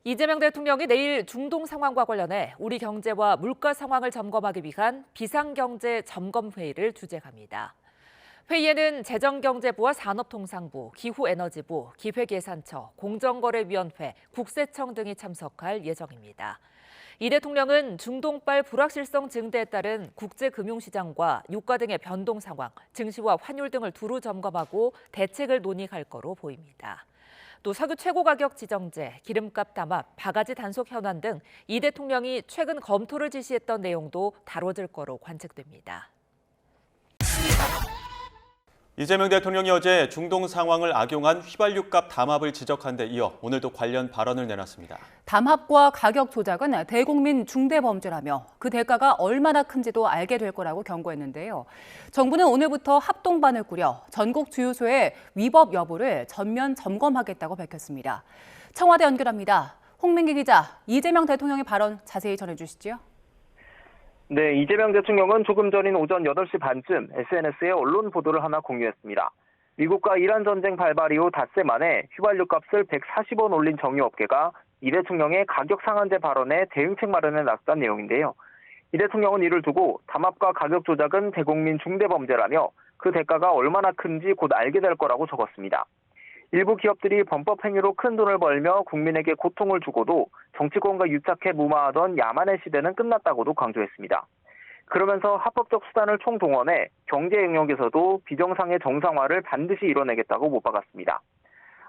이재명 대통령이 내일 중동 상황과 관련해 우리 경제와 물가 상황을 점검하기 위한 비상경제 점검회의를 주재합니다. 회의에는 재정경제부와 산업통상부, 기후에너지부, 기획예산처, 공정거래위원회, 국세청 등이 참석할 예정입니다. 이 대통령은 중동발 불확실성 증대에 따른 국제금융시장과 유가 등의 변동 상황, 증시와 환율 등을 두루 점검하고 대책을 논의할 거로 보입니다. 또 석유 최고 가격 지정제, 기름값 담합, 바가지 단속 현안 등 이 대통령이 최근 검토를 지시했던 내용도 다뤄질 거로 관측됩니다. 이재명 대통령이 어제 중동 상황을 악용한 휘발유값 담합을 지적한 데 이어 오늘도 관련 발언을 내놨습니다. 담합과 가격 조작은 대국민 중대 범죄라며 그 대가가 얼마나 큰지도 알게 될 거라고 경고했는데요. 정부는 오늘부터 합동반을 꾸려 전국 주유소의 위법 여부를 전면 점검하겠다고 밝혔습니다. 청와대 연결합니다. 홍민기 기자, 이재명 대통령의 발언 자세히 전해주시죠. 네, 이재명 대통령은 조금 전인 오전 8시 반쯤 SNS에 언론 보도를 하나 공유했습니다. 미국과 이란 전쟁 발발 이후 닷새 만에 휘발유 값을 140원 올린 정유업계가 이 대통령의 가격 상한제 발언에 대응책 마련에 나섰다는 내용인데요. 이 대통령은 이를 두고 담합과 가격 조작은 대국민 중대범죄라며 그 대가가 얼마나 큰지 곧 알게 될 거라고 적었습니다. 일부 기업들이 범법 행위로 큰 돈을 벌며 국민에게 고통을 주고도 정치권과 유착해 무마하던 야만의 시대는 끝났다고도 강조했습니다. 그러면서 합법적 수단을 총동원해 경제 영역에서도 비정상의 정상화를 반드시 이뤄내겠다고 못박았습니다.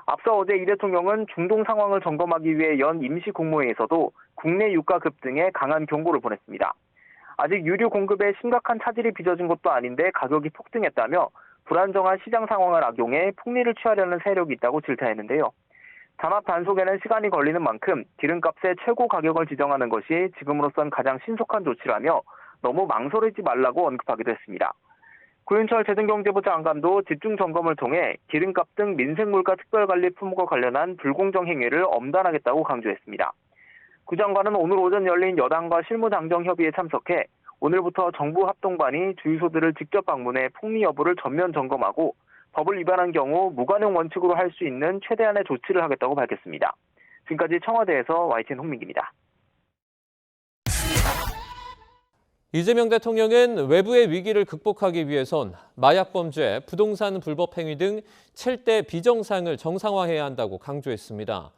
앞서 어제 이 대통령은 중동 상황을 점검하기 위해 연 임시국무회의에서도 국내 유가 급등에 강한 경고를 보냈습니다. 아직 유류 공급에 심각한 차질이 빚어진 것도 아닌데 가격이 폭등했다며 불안정한 시장 상황을 악용해 폭리를 취하려는 세력이 있다고 질타했는데요. 담합 단속에는 시간이 걸리는 만큼 기름값의 최고 가격을 지정하는 것이 지금으로선 가장 신속한 조치라며 너무 망설이지 말라고 언급하기도 했습니다. 구윤철 재정경제부 장관도 집중 점검을 통해 기름값 등 민생물가 특별관리 품목과 관련한 불공정 행위를 엄단하겠다고 강조했습니다. 구 장관은 오늘 오전 열린 여당과 실무당정협의에 참석해 오늘부터 정부 합동반이 주유소들을 직접 방문해 폭리 여부를 전면 점검하고 법을 위반한 경우 무관용 원칙으로 할 수 있는 최대한의 조치를 하겠다고 밝혔습니다. 지금까지 청와대에서 YTN 홍민기입니다. 이재명 대통령은 외부의 위기를 극복하기 위해선 마약 범죄, 부동산 불법 행위 등 7대 비정상을 정상화해야 한다고 강조했습니다.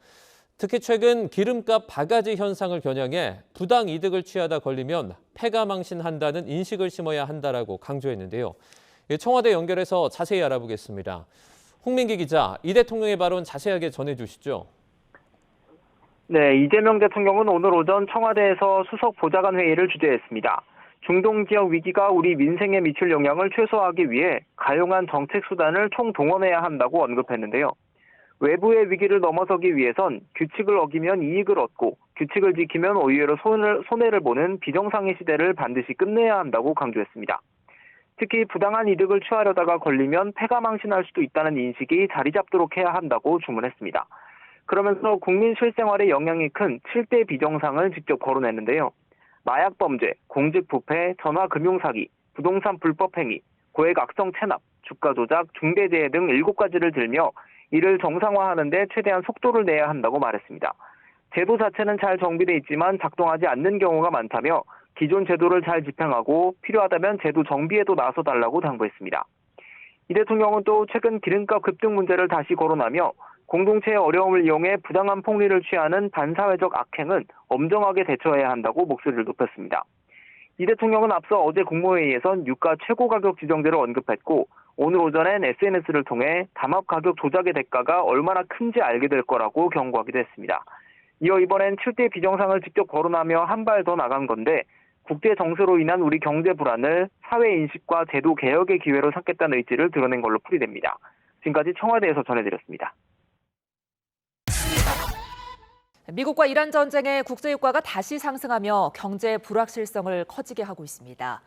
특히 최근 기름값 바가지 현상을 겨냥해 부당 이득을 취하다 걸리면 패가망신한다는 인식을 심어야 한다라고 강조했는데요. 청와대 연결해서 자세히 알아보겠습니다. 홍민기 기자, 이 대통령의 발언 자세하게 전해주시죠. 네, 이재명 대통령은 오늘 오전 청와대에서 수석 보좌관 회의를 주재했습니다. 중동 지역 위기가 우리 민생에 미칠 영향을 최소화하기 위해 가용한 정책 수단을 총동원해야 한다고 언급했는데요. 외부의 위기를 넘어서기 위해선 규칙을 어기면 이익을 얻고 규칙을 지키면 오히려 손해를 보는 비정상의 시대를 반드시 끝내야 한다고 강조했습니다. 특히 부당한 이득을 취하려다가 걸리면 패가망신할 수도 있다는 인식이 자리 잡도록 해야 한다고 주문했습니다. 그러면서 국민 실생활에 영향이 큰 7대 비정상을 직접 거론했는데요. 마약 범죄, 공직 부패, 전화 금융 사기, 부동산 불법 행위, 고액 악성 체납, 주가 조작, 중대재해 등 7가지를 들며 이를 정상화하는 데 최대한 속도를 내야 한다고 말했습니다. 제도 자체는 잘 정비돼 있지만 작동하지 않는 경우가 많다며 기존 제도를 잘 집행하고 필요하다면 제도 정비에도 나서달라고 당부했습니다. 이 대통령은 또 최근 기름값 급등 문제를 다시 거론하며 공동체의 어려움을 이용해 부당한 폭리를 취하는 반사회적 악행은 엄정하게 대처해야 한다고 목소리를 높였습니다. 이 대통령은 앞서 어제 국무회의에선 유가 최고 가격 지정제를 언급했고 오늘 오전엔 SNS를 통해 담합 가격 조작의 대가가 얼마나 큰지 알게 될 거라고 경고하기도 했습니다. 이어 이번엔 7대 비정상을 직접 거론하며 한 발 더 나간 건데 국제 정세로 인한 우리 경제 불안을 사회 인식과 제도 개혁의 기회로 삼겠다는 의지를 드러낸 걸로 풀이됩니다. 지금까지 청와대에서 전해드렸습니다. 미국과 이란 전쟁에 국제유가가 다시 상승하며 경제 불확실성을 커지게 하고 있습니다.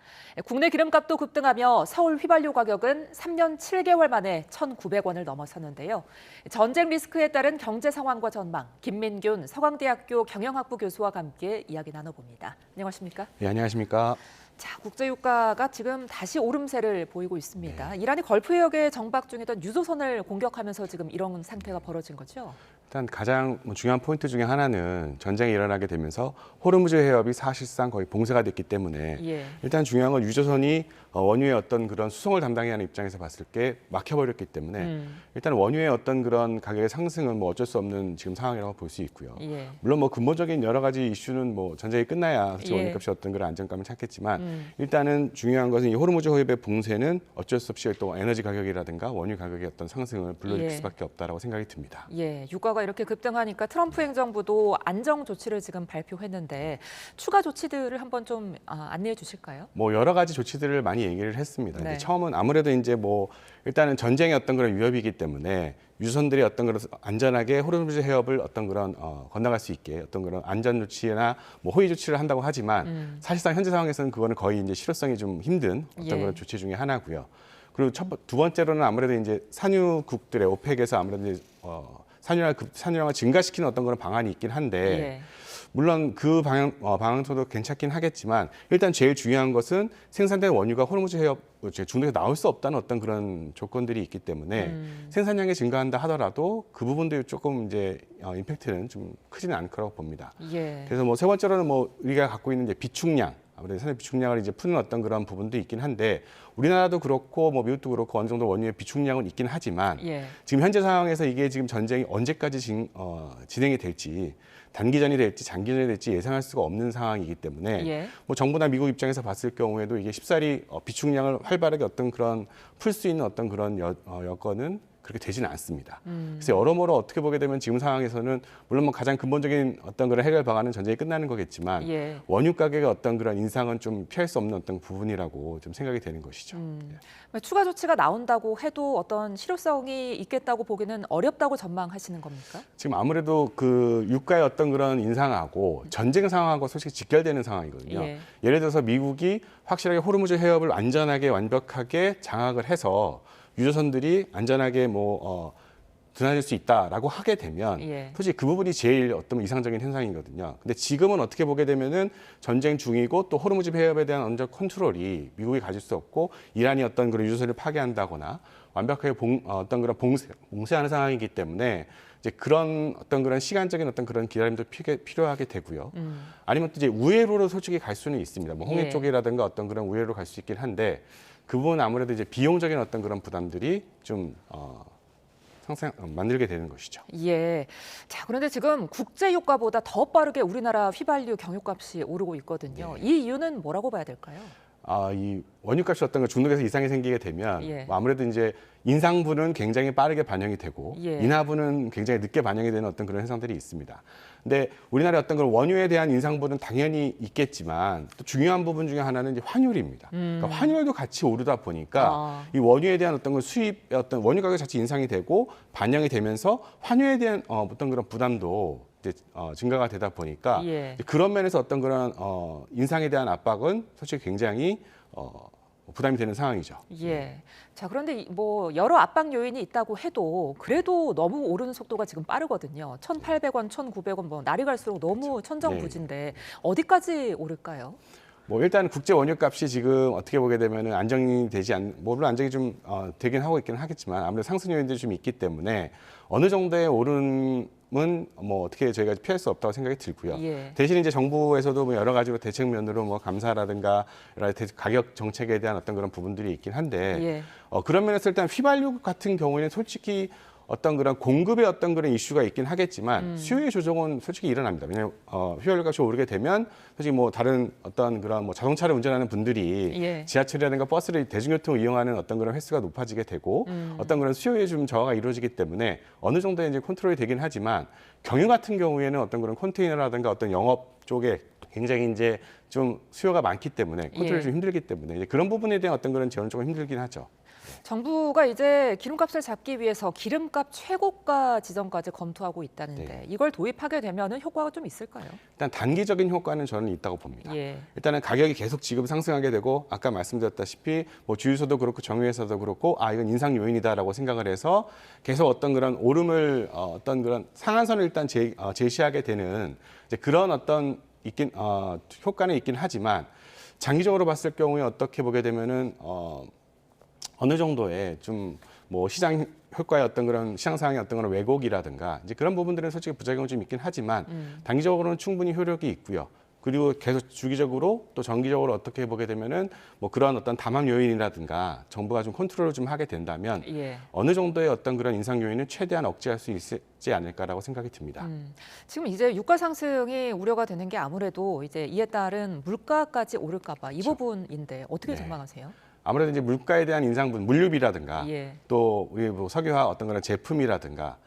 국내 기름값도 급등하며 서울 휘발유 가격은 3년 7개월 만에 1,900원을 넘어섰는데요. 전쟁 리스크에 따른 경제 상황과 전망, 김민균 서강대학교 경영학부 교수와 함께 이야기 나눠봅니다. 안녕하십니까? 네, 안녕하십니까? 자, 국제유가가 지금 다시 오름세를 보이고 있습니다. 이란이 걸프 해역에 정박 중이던 유조선을 공격하면서 지금 이런 상태가 벌어진 거죠? 일단 가장 중요한 포인트 중에 하나는 전쟁이 일어나게 되면서 호르무즈 해협이 사실상 거의 봉쇄가 됐기 때문에 예. 일단 중요한 건 유조선이 원유의 어떤 그런 수송을 담당해야 하는 입장에서 봤을 때 막혀버렸기 때문에 일단 원유의 어떤 그런 가격의 상승은 뭐 어쩔 수 없는 지금 상황이라고 볼 수 있고요. 예. 물론 뭐 근본적인 여러 가지 이슈는 뭐 전쟁이 끝나야 예. 원유값이 어떤 그런 안정감을 찾겠지만 일단은 중요한 것은 이 호르무즈 해협의 봉쇄는 어쩔 수 없이 또 에너지 가격이라든가 원유 가격의 어떤 상승을 불러일으킬 예. 수밖에 없다라고 생각이 듭니다. 예, 유가가 이렇게 급등하니까 트럼프 행정부도 안정 조치를 지금 발표했는데 추가 조치들을 한번 좀 안내해 주실까요? 뭐 여러 가지 조치들을 많이 얘기를 했습니다. 네. 이제 처음은 아무래도 이제 뭐 일단은 전쟁의 어떤 그런 위협이기 때문에 유선들이 어떤 그런 안전하게 호르무즈 해협을 어떤 그런 건너갈 수 있게 어떤 그런 안전 조치나 뭐 호위 조치를 한다고 하지만 사실상 현재 상황에서는 그거는 거의 이제 실효성이 좀 힘든 어떤 예. 그런 조치 중에 하나고요. 그리고 두 번째로는 아무래도 이제 산유국들의 오펙에서 아무래도 이제 산유량을 증가시키는 어떤 그런 방안이 있긴 한데. 예. 물론 그 방향도 괜찮긴 하겠지만 일단 제일 중요한 것은 생산된 원유가 호르무즈 해협 중동에서 나올 수 없다는 어떤 그런 조건들이 있기 때문에 생산량이 증가한다 하더라도 그 부분도 조금 이제 임팩트는 좀 크지는 않을 거라고 봅니다. 예. 그래서 뭐 세 번째로는 뭐 우리가 갖고 있는 이제 비축량 아무래도 산업 비축량을 이제 푸는 어떤 그런 부분도 있긴 한데 우리나라도 그렇고 뭐 미국도 그렇고 어느 정도 원유의 비축량은 있긴 하지만 예. 지금 현재 상황에서 이게 지금 전쟁이 언제까지 진행이 될지 단기전이 될지 장기전이 될지 예상할 수가 없는 상황이기 때문에 예. 뭐 정부나 미국 입장에서 봤을 경우에도 이게 쉽사리 비축량을 활발하게 어떤 그런 풀 수 있는 어떤 그런 여건은 그렇게 되지는 않습니다. 그래서 여러모로 어떻게 보게 되면 지금 상황에서는 물론 뭐 가장 근본적인 어떤 그런 해결 방안은 전쟁이 끝나는 거겠지만 예. 원유 가격의 어떤 그런 인상은 좀 피할 수 없는 어떤 부분이라고 좀 생각이 되는 것이죠. 추가 조치가 나온다고 해도 어떤 실효성이 있겠다고 보기는 어렵다고 전망하시는 겁니까? 지금 아무래도 그 유가의 어떤 그런 인상하고 전쟁 상황하고 솔직히 직결되는 상황이거든요. 예. 예를 들어서 미국이 확실하게 호르무즈 해협을 안전하게 완벽하게 장악을 해서 유조선들이 안전하게 드나들 수 있다라고 하게 되면 예. 솔직히 그 부분이 제일 어떤 이상적인 현상이거든요. 근데 지금은 어떻게 보게 되면은 전쟁 중이고 또 호르무즈 해협에 대한 언적 컨트롤이 미국이 가질 수 없고 이란이 어떤 그런 유조선을 파괴한다거나 완벽하게 어떤 그런 봉쇄하는 상황이기 때문에 이제 그런 어떤 그런 시간적인 어떤 그런 기다림도 필요하게 되고요. 아니면 또 이제 우회로로 솔직히 갈 수는 있습니다. 뭐 홍해 예. 쪽이라든가 어떤 그런 우회로로 갈 수 있긴 한데 그 부분은 아무래도 이제 비용적인 어떤 그런 부담들이 좀 만들게 되는 것이죠. 예. 자, 그런데 지금 국제 유가보다 더 빠르게 우리나라 휘발유 경유값이 오르고 있거든요. 이 이유는 뭐라고 봐야 될까요? 이 원유값이 어떤 거 중독에서 이상이 생기게 되면 예. 뭐 아무래도 이제 인상분은 굉장히 빠르게 반영이 되고 예. 인하분은 굉장히 늦게 반영이 되는 어떤 그런 현상들이 있습니다. 근데 우리나라의 어떤 그런 원유에 대한 인상분은 당연히 있겠지만 또 중요한 부분 중에 하나는 이제 환율입니다. 그러니까 환율도 같이 오르다 보니까 이 원유에 대한 어떤 그 수입 어떤 원유 가격 자체 인상이 되고 반영이 되면서 환율에 대한 어떤 그런 부담도 이제 증가가 되다 보니까 예. 그런 면에서 어떤 그런 인상에 대한 압박은 솔직히 굉장히 부담이 되는 상황이죠. 예. 자, 그런데 뭐 여러 압박 요인이 있다고 해도 그래도 너무 오르는 속도가 지금 빠르거든요. 1,800원, 1,900원 뭐 날이 갈수록 너무 천정부진데 어디까지 오를까요? 뭐 일단 국제 원유값이 지금 어떻게 보게 되면은 안정이 되지 물론 안정이 좀 되긴 하고 있긴 하겠지만 아무래도 상승 요인들이 좀 있기 때문에 어느 정도의 오름은 뭐 어떻게 저희가 피할 수 없다고 생각이 들고요. 예. 대신 이제 정부에서도 뭐 여러 가지로 대책면으로 뭐 감사라든가 여러 가지 가격 정책에 대한 어떤 그런 부분들이 있긴 한데 예. 그런 면에서 일단 휘발유 같은 경우에는 솔직히 어떤 그런 공급의 어떤 그런 이슈가 있긴 하겠지만 수요의 조정은 솔직히 일어납니다. 왜냐하면 휘발유 값이 오르게 되면 솔직히 뭐 다른 어떤 그런 뭐 자동차를 운전하는 분들이 예. 지하철이라든가 버스를 대중교통을 이용하는 어떤 그런 횟수가 높아지게 되고 어떤 그런 수요에 좀 저하가 이루어지기 때문에 어느 정도의 이제 컨트롤이 되긴 하지만 경유 같은 경우에는 어떤 그런 컨테이너라든가 어떤 영업 쪽에 굉장히 이제 좀 수요가 많기 때문에 컨트롤이 예. 좀 힘들기 때문에 이제 그런 부분에 대한 어떤 그런 지원은 조금 힘들긴 하죠. 정부가 이제 기름값을 잡기 위해서 기름값 최고가 지정까지 검토하고 있다는데 네. 이걸 도입하게 되면은 효과가 좀 있을까요? 일단 단기적인 효과는 저는 있다고 봅니다. 예. 일단은 가격이 계속 지금 상승하게 되고 아까 말씀드렸다시피 뭐 주유소도 그렇고 정유회사도 그렇고 이건 인상 요인이다라고 생각을 해서 계속 어떤 그런 오름을 어떤 그런 상한선을 일단 제시하게 되는 이제 그런 어떤 효과는 있긴 하지만 장기적으로 봤을 경우에 어떻게 보게 되면은 어느 정도의 좀 뭐 시장 효과의 어떤 그런 시장 상황의 어떤 그런 왜곡이라든가 이제 그런 부분들은 솔직히 부작용이 좀 있긴 하지만 단기적으로는 충분히 효력이 있고요. 그리고 계속 주기적으로 또 정기적으로 어떻게 보게 되면은 뭐 그런 어떤 담합 요인이라든가 정부가 좀 컨트롤을 좀 하게 된다면 예. 어느 정도의 어떤 그런 인상 요인은 최대한 억제할 수 있지 않을까라고 생각이 듭니다. 지금 이제 유가 상승이 우려가 되는 게 아무래도 이제 이에 따른 물가까지 오를까 봐 이 부분인데 어떻게 네. 전망하세요? 아무래도 이제 물가에 대한 인상분, 물류비라든가 예. 또 우리 뭐 석유화 어떤 그런 제품이라든가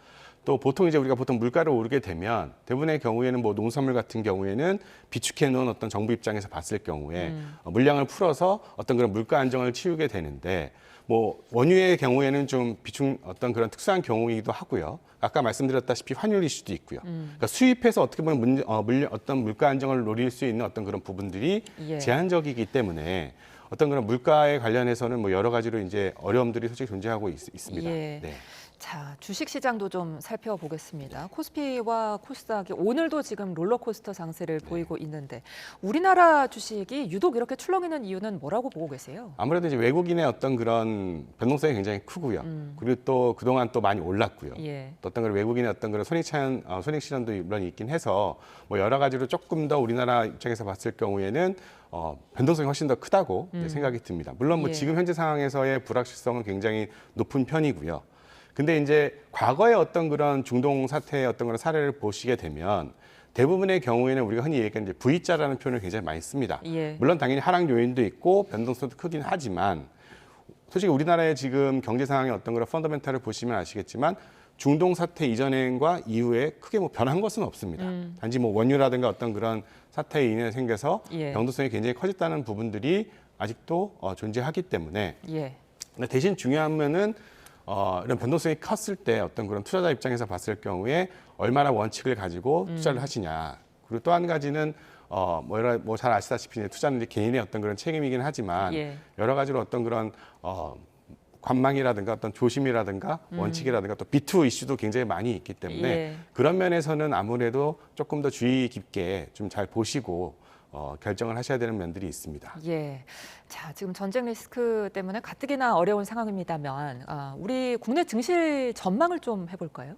또 보통 이제 우리가 보통 물가를 오르게 되면 대부분의 경우에는 뭐 농산물 같은 경우에는 비축해 놓은 어떤 정부 입장에서 봤을 경우에 물량을 풀어서 어떤 그런 물가 안정을 치우게 되는데 뭐 원유의 경우에는 좀 비중 어떤 그런 특수한 경우이기도 하고요. 아까 말씀드렸다시피 환율 이슈도 있고요. 그러니까 수입해서 어떻게 보면 어떤 물가 안정을 노릴 수 있는 어떤 그런 부분들이 예. 제한적이기 때문에 어떤 그런 물가에 관련해서는 뭐 여러 가지로 이제 어려움들이 솔직히 존재하고 있습니다. 예. 네. 자, 주식 시장도 좀 살펴보겠습니다. 코스피와 코스닥이 오늘도 지금 롤러코스터 장세를 보이고 있는데 우리나라 주식이 유독 이렇게 출렁이는 이유는 뭐라고 보고 계세요? 아무래도 이제 외국인의 어떤 그런 변동성이 굉장히 크고요. 그리고 또 그동안 또 많이 올랐고요. 예. 또 어떤 그런 외국인의 어떤 그런 손익 실현도 물론 있긴 해서 뭐 여러 가지로 조금 더 우리나라 입장에서 봤을 경우에는 변동성이 훨씬 더 크다고 생각이 듭니다. 물론 뭐 예. 지금 현재 상황에서의 불확실성은 굉장히 높은 편이고요. 근데 이제 과거의 어떤 그런 중동 사태의 어떤 그런 사례를 보시게 되면 대부분의 경우에는 우리가 흔히 얘기하는 이제 V자라는 표현을 굉장히 많이 씁니다. 예. 물론 당연히 하락 요인도 있고 변동성도 크긴 하지만 솔직히 우리나라의 지금 경제 상황의 어떤 그런 펀더멘탈을 보시면 아시겠지만 중동 사태 이전과 이후에 크게 뭐 변한 것은 없습니다. 단지 뭐 원유라든가 어떤 그런 사태에 인해 생겨서 예. 변동성이 굉장히 커졌다는 부분들이 아직도 존재하기 때문에 예. 근데 대신 중요한 면은 이런 변동성이 컸을 때 어떤 그런 투자자 입장에서 봤을 경우에 얼마나 원칙을 가지고 투자를 하시냐. 그리고 또 한 가지는 뭐 잘 아시다시피 투자는 이제 개인의 어떤 그런 책임이긴 하지만 예. 여러 가지로 어떤 그런 관망이라든가 어떤 조심이라든가 원칙이라든가 또 B2 이슈도 굉장히 많이 있기 때문에 예. 그런 면에서는 아무래도 조금 더 주의 깊게 좀 잘 보시고 결정을 하셔야 되는 면들이 있습니다. 예. 자, 지금 전쟁 리스크 때문에 가뜩이나 어려운 상황입니다만 우리 국내 증시 전망을 좀 해볼까요?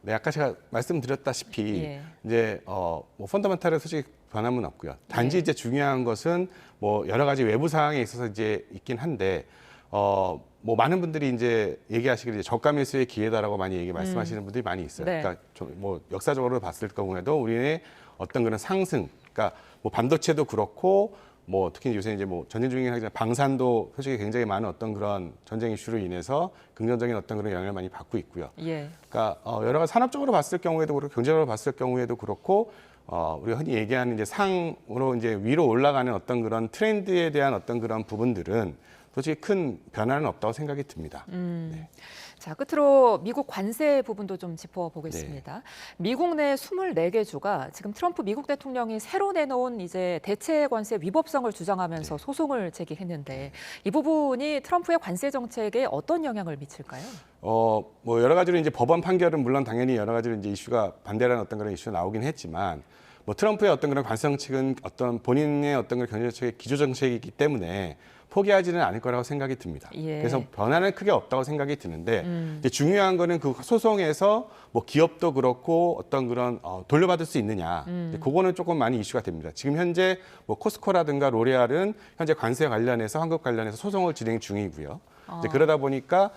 네, 아까 제가 말씀드렸다시피 예. 이제 뭐 펀더멘탈은 솔직히 변함은 없고요. 단지 예. 이제 중요한 것은 뭐 여러 가지 외부 상황에 있어서 이제 있긴 한데 뭐 많은 분들이 이제 얘기하시기를 저가 매수의 기회다라고 많이 말씀하시는 분들이 많이 있어요. 네. 그러니까 뭐 역사적으로 봤을 경우에도 우리의 어떤 그런 상승, 그러니까 뭐 반도체도 그렇고 뭐 특히 요새 이제 뭐 전쟁 중이긴 하지만 방산도 솔직히 굉장히 많은 어떤 그런 전쟁 이슈로 인해서 긍정적인 어떤 그런 영향을 많이 받고 있고요. 예. 그러니까 여러 가지 산업적으로 봤을 경우에도 그렇고 경제적으로 봤을 경우에도 그렇고 우리가 흔히 얘기하는 이제 상으로 이제 위로 올라가는 어떤 그런 트렌드에 대한 어떤 그런 부분들은 솔직히 큰 변화는 없다고 생각이 듭니다. 네. 자, 끝으로 미국 관세 부분도 좀 짚어보겠습니다. 미국 내 24개 주가 지금 트럼프 미국 대통령이 새로 내놓은 이제 대체 관세 위법성을 주장하면서 소송을 제기했는데 이 부분이 트럼프의 관세 정책에 어떤 영향을 미칠까요? 뭐 여러 가지로 이제 법원 판결은 물론 당연히 여러 가지로 이제 이슈가 반대라는 어떤 그런 이슈가 나오긴 했지만 뭐 트럼프의 어떤 그런 관세 정책은 어떤 본인의 어떤 그런 경제 정책의 기조 정책이기 때문에 포기하지는 않을 거라고 생각이 듭니다. 예. 그래서 변화는 크게 없다고 생각이 드는데 이제 중요한 거는 그 소송에서 뭐 기업도 그렇고 어떤 그런 돌려받을 수 있느냐, 이제 그거는 조금 많이 이슈가 됩니다. 지금 현재 뭐 코스코라든가 로레알은 현재 관세 관련해서 환급 관련해서 소송을 진행 중이고요. 이제 그러다 보니까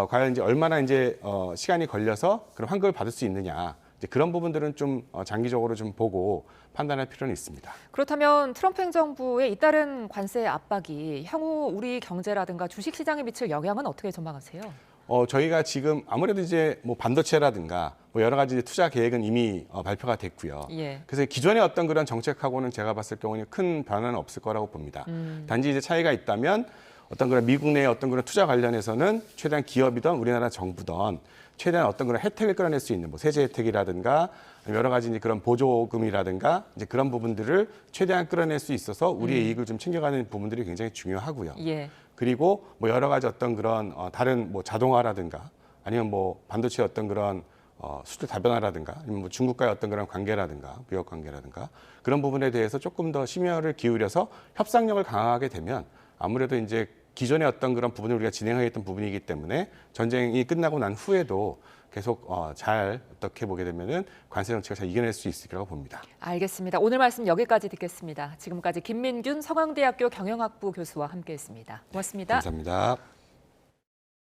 과연 이제 얼마나 이제 시간이 걸려서 그런 환급을 받을 수 있느냐. 이제 그런 부분들은 좀 장기적으로 좀 보고 판단할 필요는 있습니다. 그렇다면 트럼프 행정부의 잇따른 관세 압박이 향후 우리 경제라든가 주식 시장에 미칠 영향은 어떻게 전망하세요? 저희가 지금 아무래도 이제 뭐 반도체라든가 뭐 여러 가지 투자 계획은 이미 발표가 됐고요. 예. 그래서 기존의 어떤 그런 정책하고는 제가 봤을 경우는 큰 변화는 없을 거라고 봅니다. 단지 이제 차이가 있다면 어떤 그런 미국 내의 어떤 그런 투자 관련해서는 최대한 기업이든 우리나라 정부든 최대한 어떤 그런 혜택을 끌어낼 수 있는 뭐 세제 혜택이라든가 여러 가지 이제 그런 보조금이라든가 이제 그런 부분들을 최대한 끌어낼 수 있어서 우리의 이익을 좀 챙겨가는 부분들이 굉장히 중요하고요. 예. 그리고 뭐 여러 가지 어떤 그런 다른 뭐 자동화라든가 아니면 뭐 반도체 어떤 그런 수출 다변화라든가 아니면 뭐 중국과의 어떤 그런 관계라든가 무역 관계라든가 그런 부분에 대해서 조금 더 심혈을 기울여서 협상력을 강화하게 되면 아무래도 이제 기존의 어떤 그런 부분을 우리가 진행하겠던 부분이기 때문에 전쟁이 끝나고 난 후에도 계속 잘 어떻게 보게 되면은 관세 정책을 잘 이겨낼 수 있을 거라고 봅니다. 알겠습니다. 오늘 말씀 여기까지 듣겠습니다. 지금까지 김민균 서강대학교 경영학부 교수와 함께했습니다. 고맙습니다. 감사합니다.